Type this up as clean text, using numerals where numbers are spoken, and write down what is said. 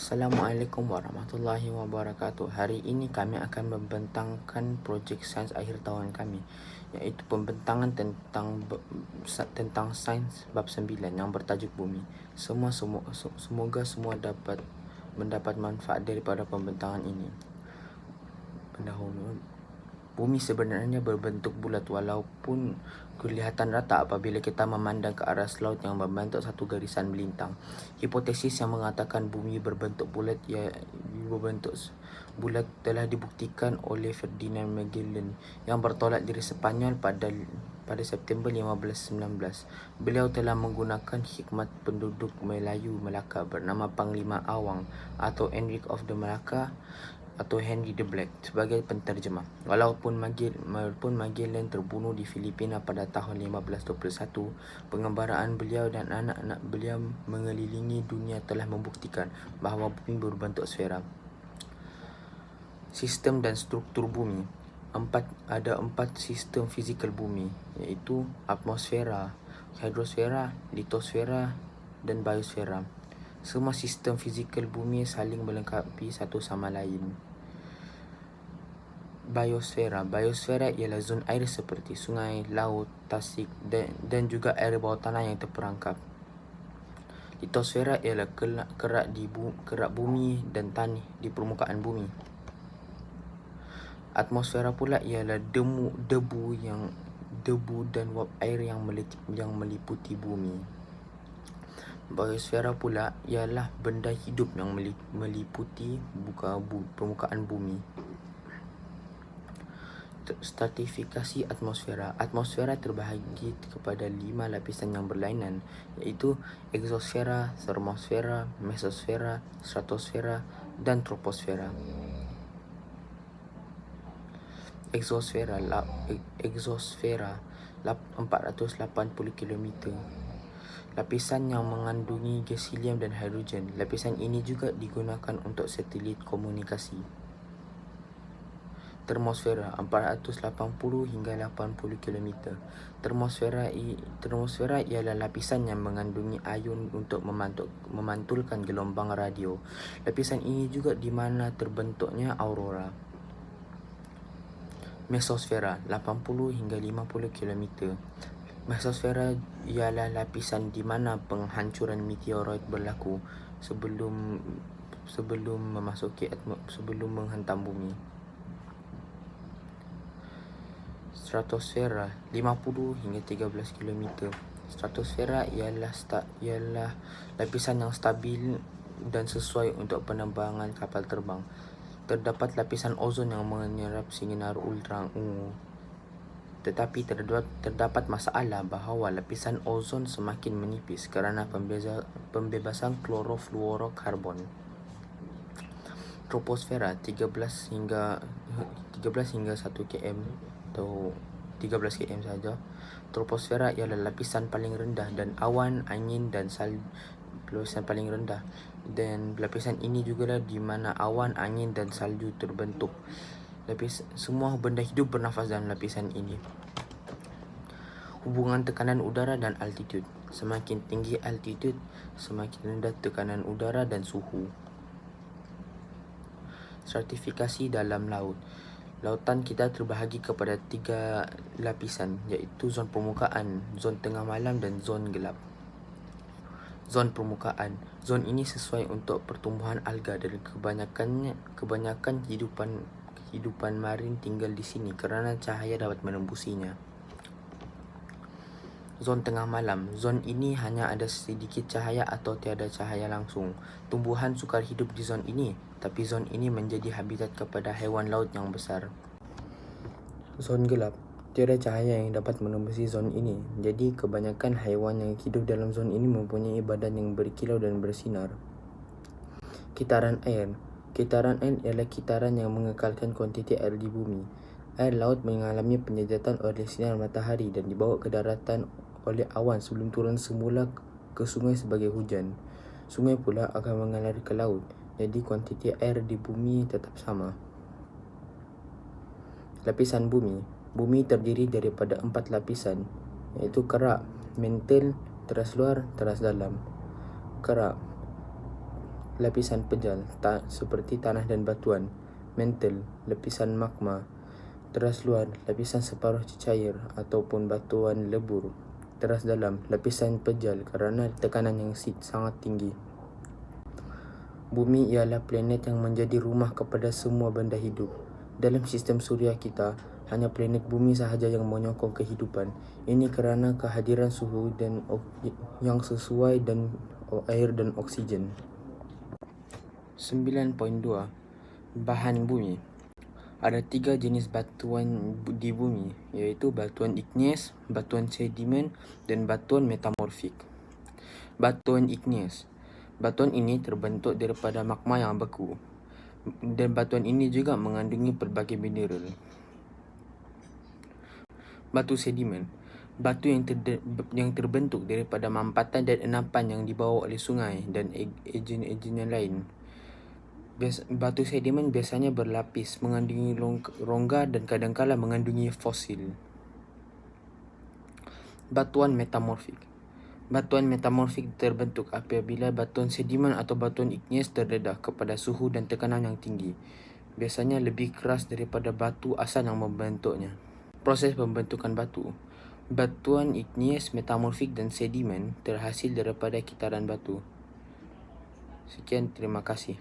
Assalamualaikum warahmatullahi wabarakatuh. Hari ini kami akan membentangkan projek sains akhir tahun kami, iaitu pembentangan tentang sains bab 9 yang bertajuk bumi. Semoga semua dapat mendapat manfaat daripada pembentangan ini. Pendahulu, bumi sebenarnya berbentuk bulat walaupun kelihatan rata apabila kita memandang ke arah laut yang membentuk satu garisan melintang. Hipotesis yang mengatakan bumi berbentuk bulat telah dibuktikan oleh Ferdinand Magellan yang bertolak dari Sepanyol pada September 1519. Beliau telah menggunakan hikmat penduduk Melayu Melaka bernama Panglima Awang atau Henry of the Malacca atau Henry the Black sebagai penterjemah. Walaupun Magellan terbunuh di Filipina pada tahun 1521, pengembaraan beliau dan anak-anak beliau mengelilingi dunia telah membuktikan bahawa bumi berbentuk sfera. Sistem dan struktur bumi. Ada empat sistem fizikal bumi, iaitu atmosfera, hidrosfera, litosfera dan biosfera. Semua sistem fizikal bumi saling melengkapi satu sama lain. Biosfera ialah zon air seperti sungai, laut, tasik dan juga air bawah tanah yang terperangkap. Litosfera ialah kerak bumi dan tanah di permukaan bumi. Atmosfera pula ialah debu dan wap air yang meliputi bumi. Biosfera pula ialah benda hidup yang meliputi permukaan bumi. Stratifikasi atmosfera. Atmosfera terbahagi kepada 5 lapisan yang berlainan, iaitu eksosfera, termosfera, mesosfera, stratosfera dan troposfera. Eksosfera 480 km. Lapisan yang mengandungi gas helium dan hidrogen. Lapisan ini juga digunakan untuk satelit komunikasi. Termosfera 480 hingga 80 km. Termosfera ialah lapisan yang mengandungi ion untuk memantulkan gelombang radio. Lapisan ini juga di mana terbentuknya aurora. Mesosfera 80 hingga 50 km. Mesosfera ialah lapisan di mana penghancuran meteoroid berlaku sebelum menghantam bumi. Stratosfera 50 hingga 13 km. Stratosfera ialah lapisan yang stabil dan sesuai untuk penerbangan kapal terbang. Terdapat lapisan ozon yang menyerap sinar ultra ungu. Tetapi terdapat masalah bahawa lapisan ozon semakin menipis kerana pembebasan klorofluorokarbon. Troposfera 13 hingga 1 km atau 13 km saja. Troposfera ialah lapisan paling rendah dan awan, angin dan salju lapisan paling rendah, dan lapisan ini jugalah di mana awan, angin dan salju terbentuk. Semua benda hidup bernafas dalam lapisan ini. Hubungan tekanan udara dan altitude. Semakin tinggi altitude, semakin rendah tekanan udara dan suhu. Stratifikasi dalam laut. Lautan kita terbahagi kepada 3 lapisan, iaitu zon permukaan, zon tengah malam dan zon gelap. Zon permukaan. Zon ini sesuai untuk pertumbuhan alga dan kebanyakan kehidupan marin tinggal di sini kerana cahaya dapat menembusinya. Zon tengah malam. Zon ini hanya ada sedikit cahaya atau tiada cahaya langsung. Tumbuhan sukar hidup di zon ini, tapi zon ini menjadi habitat kepada haiwan laut yang besar. Zon gelap. Tiada cahaya yang dapat menembusi zon ini. Jadi kebanyakan haiwan yang hidup dalam zon ini mempunyai badan yang berkilau dan bersinar. Kitaran air. Kitaran air ialah kitaran yang mengekalkan kuantiti air di bumi. Air laut mengalami penjejatan oleh sinar matahari dan dibawa ke daratan oleh awan sebelum turun semula ke sungai sebagai hujan. Sungai pula akan mengalir ke laut, jadi kuantiti air di bumi tetap sama. Lapisan bumi. Bumi terdiri daripada 4 lapisan, iaitu kerak, mantle, teras luar, teras dalam. Kerak. lapisan pejal seperti tanah dan batuan. Mantle, lapisan magma. Teras luar, lapisan separuh cecair ataupun batuan lebur. Teras dalam, lapisan pejal kerana tekanan yang sangat tinggi. Bumi ialah planet yang menjadi rumah kepada semua benda hidup. Dalam sistem suria kita, hanya planet bumi sahaja yang menyokong kehidupan. Ini kerana kehadiran suhu yang sesuai dan air dan oksigen. 9.2 Bahan bumi. Ada 3 jenis batuan di bumi, iaitu batuan igneous, batuan sedimen dan batuan metamorfik. Batuan igneous. Batuan ini terbentuk daripada magma yang beku, dan batuan ini juga mengandungi pelbagai mineral. Batu sedimen. Batu yang terbentuk daripada mampatan dan enapan yang dibawa oleh sungai dan ejen-ejen yang lain. Batu sedimen biasanya berlapis, mengandungi rongga dan kadangkala mengandungi fosil. Batuan metamorfik. Batuan metamorfik terbentuk apabila batuan sedimen atau batuan igneous terdedah kepada suhu dan tekanan yang tinggi. Biasanya lebih keras daripada batu asal yang membentuknya. Proses pembentukan batu. Batuan igneous, metamorfik dan sedimen terhasil daripada kitaran batu. Sekian, terima kasih.